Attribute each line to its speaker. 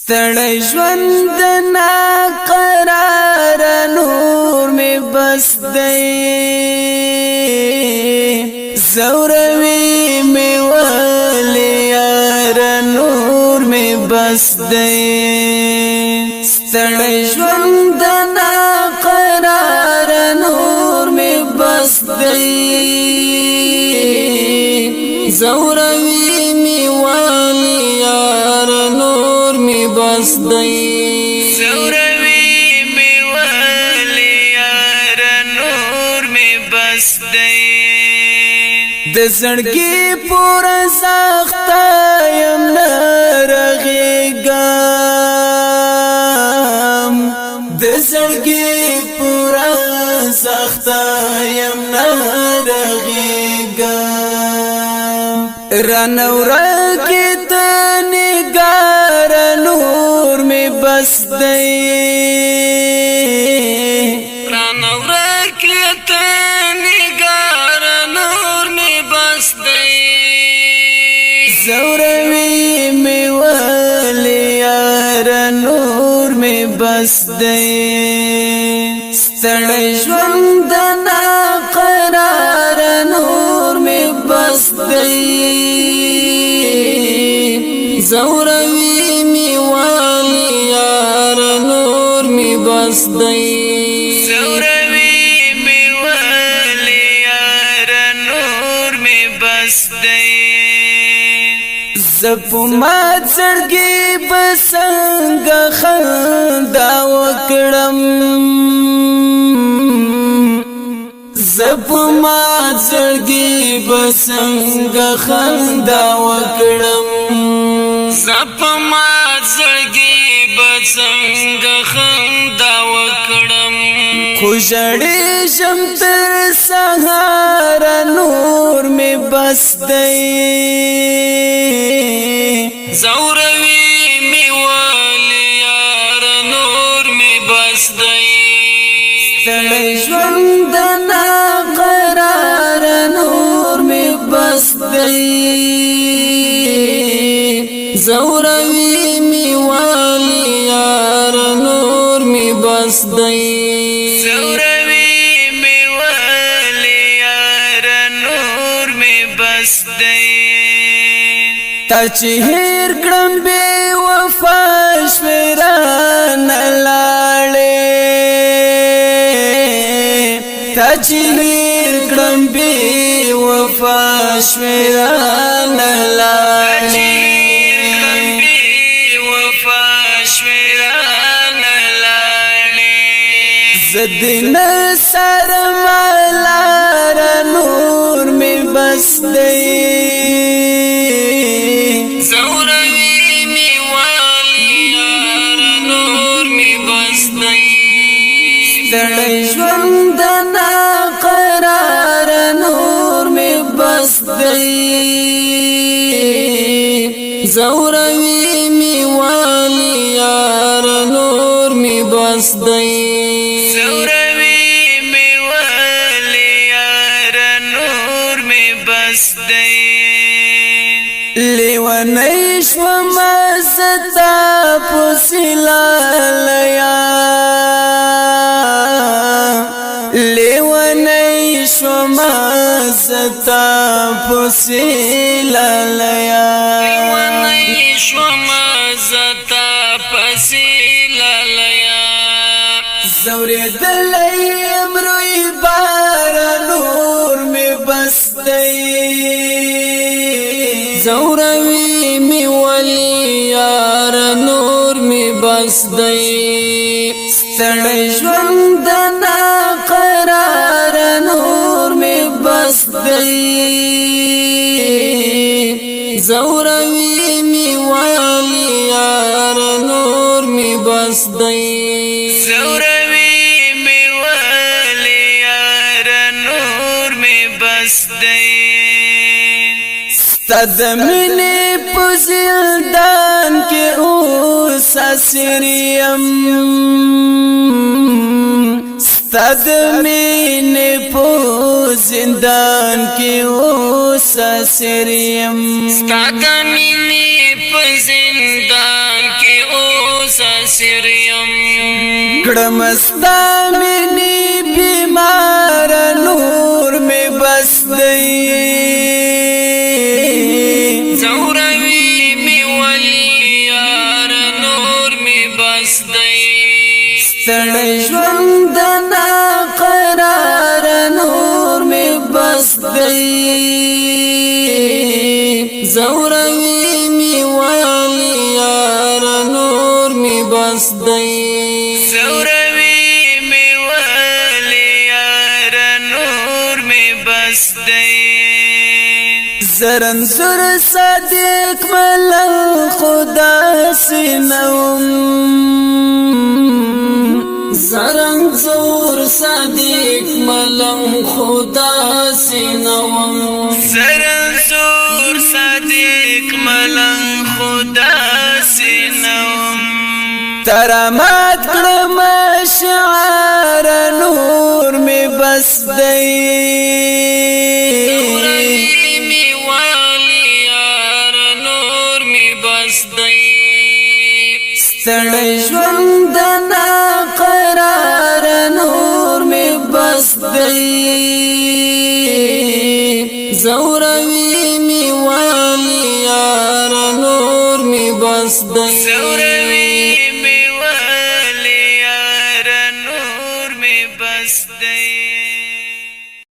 Speaker 1: ستړی ژوند نا قرار نور می بس دی زوروی می ولی یار نور می بس دی ستړی ژوند نا قرار نور می بس دی زوروی می ولی یار نور می بس دی
Speaker 2: زوروی می ولی یار نور می بس دی
Speaker 1: د زړګي پورا سخت یم نرغېږم د زړګي پورا سخت یم نرغېږم رانه ورکې ته نګار نور می بس دی
Speaker 2: رانه ورکې ته نګار نور می بس دی
Speaker 1: زوروی می ولی یار نور می بس دی ستړی ژوند نا قرار نور می بس دی زوروی می ولی یار نور می بس دی
Speaker 2: زوروی می ولی یار نور می بس دی
Speaker 1: زپو ما زړګي بسنګ خندا وکړم زپو ما زړګي بسنګ خندا وکړم
Speaker 2: زپ ما زړګي بسنګ خندا وکړم
Speaker 1: خو ژړې شم تر سهار نور می بس دی
Speaker 2: زوروی می ولی یار نور می بس دی
Speaker 1: ستړی ژوند نا قرار نور می بس دی زوروی می ولی یار نور می بس دی
Speaker 2: زوروی می ولی یار نور می بس دی
Speaker 1: تا چې هیر کړم بے وفا شوران لاړې تا چې هیر کړم بے وفا شوران لاړې زدن سر مالار نور می بس دی
Speaker 2: زوروی می ولی یار نور می بس دی
Speaker 1: ستړی ژوند نا قرار نور می بس دی زوروی می ولی یار نور می بس دی
Speaker 2: زوروی می ولی یار نور می بس دی
Speaker 1: لیونی شوم ستا پسلالیا لیونی شوم ستا پسلالیا
Speaker 2: لیونی شوم زتا پسلالیا
Speaker 1: زوری دلیم روی بار نور می بس دی زوروی می ولی یار نور می بس دی ستړی ژوند نا قرار نور می بس دی زوروی می ولی یار نور می بس دی
Speaker 2: زوروی می ولی یار نور می بس دی
Speaker 1: ستد منی پزلدان کې اوس اسریم ستد منی پزندان کې اوس اسریم
Speaker 2: ستاد منی پزندان کې قاصر یم
Speaker 1: کړمستا منی بیمار نور می بس دی
Speaker 2: زوروی می ولی یار نور می بس دی
Speaker 1: ستړی ژوند نا قرار نور می بس دی زوروی می ولی یار نور می بس دی
Speaker 2: زوروی می ولی یار نور می بس دی
Speaker 1: زرن زر صدیق ملنگ خدا سینوم زرن زور صدیق ملنگ خدا سینوم
Speaker 2: زرن زور صدیق ملنگ خدا سینوم
Speaker 1: ترامات کړم شعار نور می بس دی ستړی ژوند نا قرار نور می بس دی زوروی می ولی یار نور می بس دی